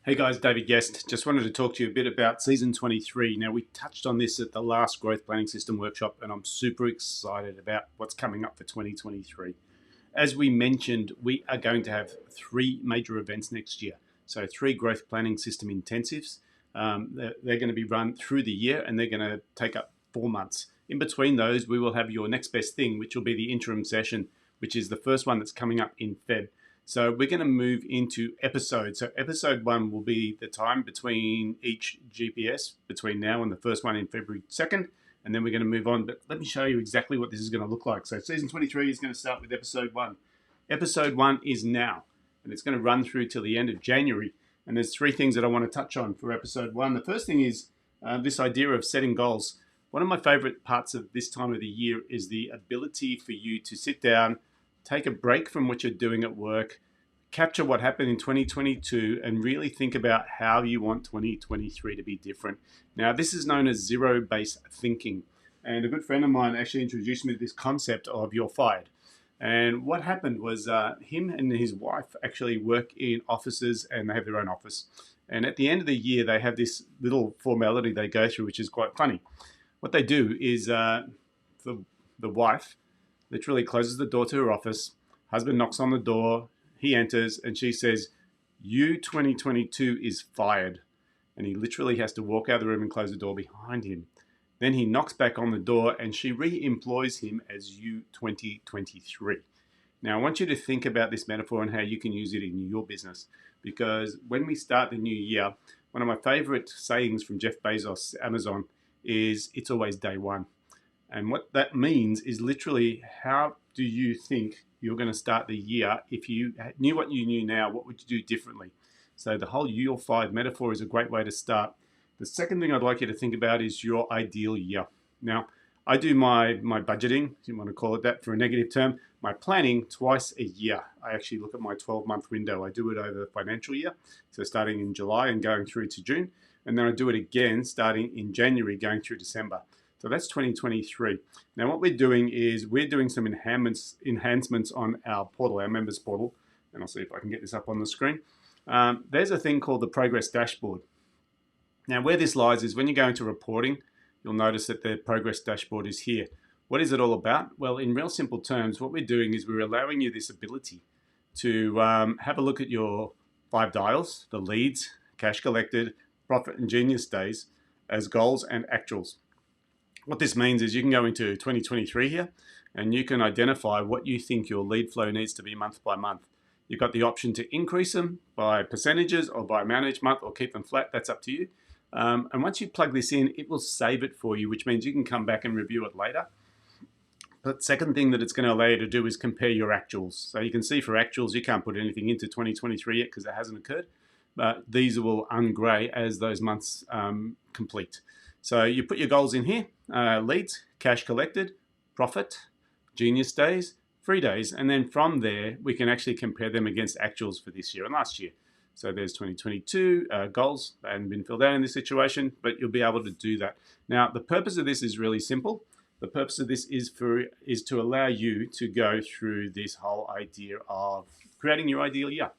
Hey guys, David Guest. Just wanted to talk to you a bit about season 23. Now, we touched on this at the last Growth Planning System workshop, and I'm super excited about what's coming up for 2023. As we mentioned, we are going to have three major events next year. So, three Growth Planning System intensives. They're going to be run through the year and they're going to take up 4 months. In between those, we will have your next best thing, which will be the interim session, which is the first one that's coming up in Feb. So we're going to move into episodes. So episode 1 will be the time between each GPS between now and the first one in February 2nd. And then we're going to move on. But let me show you exactly what this is going to look like. So season 23 is going to start with episode 1. Episode 1 is now. And it's going to run through till the end of January. And there's 3 things that I want to touch on for episode 1. The first thing is this idea of setting goals. One of my favorite parts of this time of the year is the ability for you to sit down, take a break from what you're doing at work, capture what happened in 2022, and really think about how you want 2023 to be different. Now, this is known as zero-based thinking. And a good friend of mine actually introduced me to this concept of you're fired. And what happened was him and his wife actually work in offices and they have their own office. And at the end of the year, they have this little formality they go through, which is quite funny. What they do is the wife literally closes the door to her office. Husband knocks on the door. He enters and she says, "You 2022 is fired." And he literally has to walk out of the room and close the door behind him. Then he knocks back on the door and she re-employs him as you 2023. Now, I want you to think about this metaphor and how you can use it in your business. Because when we start the new year, one of my favorite sayings from Jeff Bezos, Amazon, is it's always day one. And what that means is literally, how do you think you're going to start the year? If you knew what you knew now, what would you do differently? So the whole You're Fired metaphor is a great way to start. The second thing I'd like you to think about is your ideal year. Now, I do my budgeting, if you want to call it that for a negative term, my planning twice a year. I actually look at my 12-month window. I do it over the financial year, so starting in July and going through to June. And then I do it again starting in January, going through December. So that's 2023. Now what we're doing is we're doing some enhancements on our portal, our members portal. And I'll see if I can get this up on the screen. There's a thing called the progress dashboard. Now where this lies is when you go into reporting, you'll notice that the progress dashboard is here. What is it all about? Well, in real simple terms, what we're doing is we're allowing you this ability to have a look at your 5 dials, the leads, cash collected, profit and genius days as goals and actuals. What this means is you can go into 2023 here and you can identify what you think your lead flow needs to be month by month. You've got the option to increase them by percentages or by amount each month or keep them flat. That's up to you. And once you plug this in, it will save it for you, which means you can come back and review it later. But second thing that it's going to allow you to do is compare your actuals. So you can see for actuals, you can't put anything into 2023 yet because it hasn't occurred. But these will ungray as those months complete. So you put your goals in here, leads, cash collected, profit, genius days, free days, and then from there, we can actually compare them against actuals for this year and last year. So there's 2022 goals. They haven't been filled out in this situation, but you'll be able to do that. Now, the purpose of this is really simple. The purpose of this is to allow you to go through this whole idea of creating your ideal year.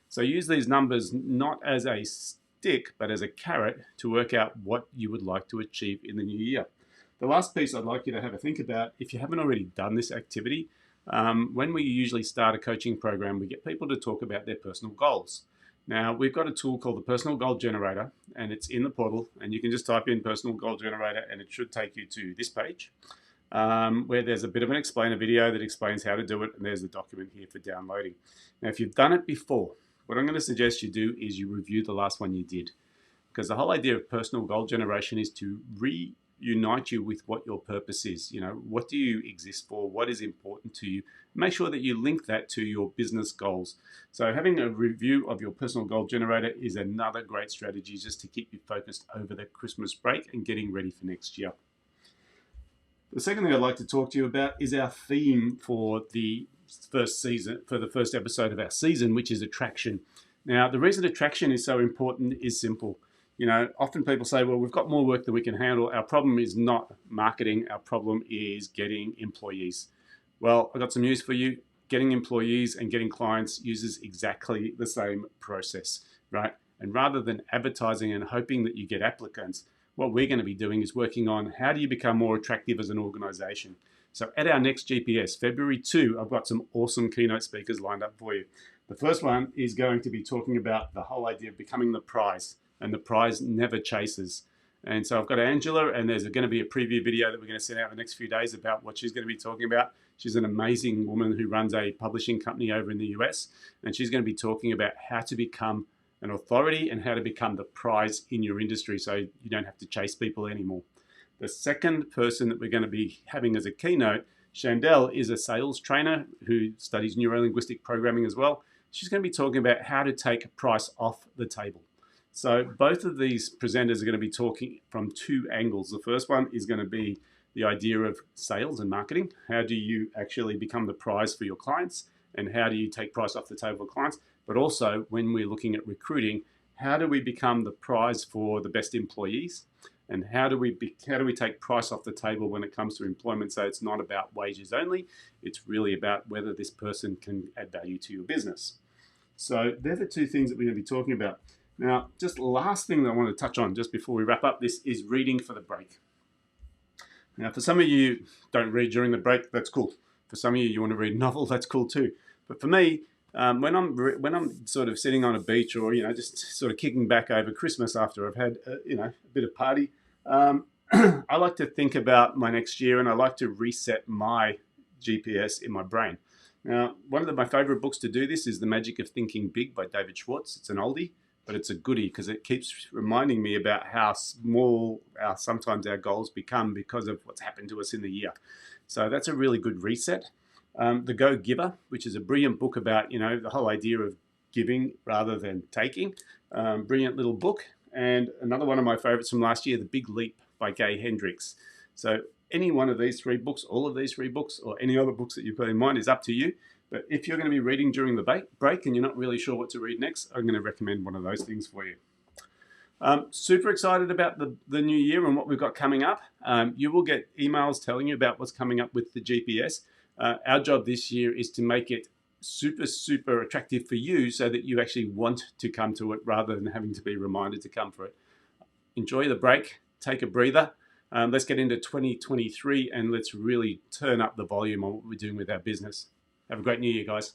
So use these numbers not as a stick, but as a carrot to work out what you would like to achieve in the new year. The last piece I'd like you to have a think about, if you haven't already done this activity, when we usually start a coaching program, we get people to talk about their personal goals. Now, we've got a tool called the Personal Goal Generator, and it's in the portal, and you can just type in Personal Goal Generator, and it should take you to this page, where there's a bit of an explainer video that explains how to do it, and there's the document here for downloading. Now, if you've done it before, what I'm going to suggest you do is you review the last one you did. Because the whole idea of personal goal generation is to reunite you with what your purpose is. You know, what do you exist for? What is important to you? Make sure that you link that to your business goals. So having a review of your personal goal generator is another great strategy just to keep you focused over the Christmas break and getting ready for next year. The second thing I'd like to talk to you about is our theme for the first season, for the first episode of our season, which is attraction. Now, the reason attraction is so important is simple. You know, often people say, well, we've got more work than we can handle. Our problem is not marketing. Our problem is getting employees. Well, I've got some news for you. Getting employees and getting clients uses exactly the same process, right? And rather than advertising and hoping that you get applicants, what we're going to be doing is working on how do you become more attractive as an organization. So at our next GPS, February 2, I've got some awesome keynote speakers lined up for you. The first one is going to be talking about the whole idea of becoming the prize, and the prize never chases. And so I've got Angela, and there's going to be a preview video that we're going to send out in the next few days about what she's going to be talking about. She's an amazing woman who runs a publishing company over in the US, and she's going to be talking about how to become an authority and how to become the prize in your industry so you don't have to chase people anymore. The second person that we're going to be having as a keynote, Chandel, is a sales trainer who studies neuro-linguistic programming as well. She's going to be talking about how to take price off the table. So both of these presenters are going to be talking from two angles. The first one is going to be the idea of sales and marketing. How do you actually become the prize for your clients? And how do you take price off the table for clients? But also, when we're looking at recruiting, how do we become the prize for the best employees? And how do we take price off the table when it comes to employment so it's not about wages only, it's really about whether this person can add value to your business. So they're the two things that we're going to be talking about. Now, just the last thing that I want to touch on just before we wrap up this is reading for the break. Now, for some of you don't read during the break, that's cool. For some of you, you want to read a novel, that's cool too. But for me, when I'm sort of sitting on a beach or just sort of kicking back over Christmas after I've had a bit of party, I like to think about my next year, and I like to reset my GPS in my brain. Now, one of my favorite books to do this is The Magic of Thinking Big by David Schwartz. It's an oldie, but it's a goodie because it keeps reminding me about how small sometimes our goals become because of what's happened to us in the year. So that's a really good reset. The Go Giver, which is a brilliant book about the whole idea of giving rather than taking. Brilliant little book. And another one of my favorites from last year, The Big Leap by Gay Hendricks. So any one of these three books, all of these three books, or any other books that you've got in mind is up to you. But if you're going to be reading during the break and you're not really sure what to read next, I'm going to recommend one of those things for you. Super excited about the new year and what we've got coming up. You will get emails telling you about what's coming up with the GPS. Our job this year is to make it super, super attractive for you so that you actually want to come to it rather than having to be reminded to come for it. Enjoy the break, take a breather. Let's get into 2023 and let's really turn up the volume on what we're doing with our business. Have a great new year, guys.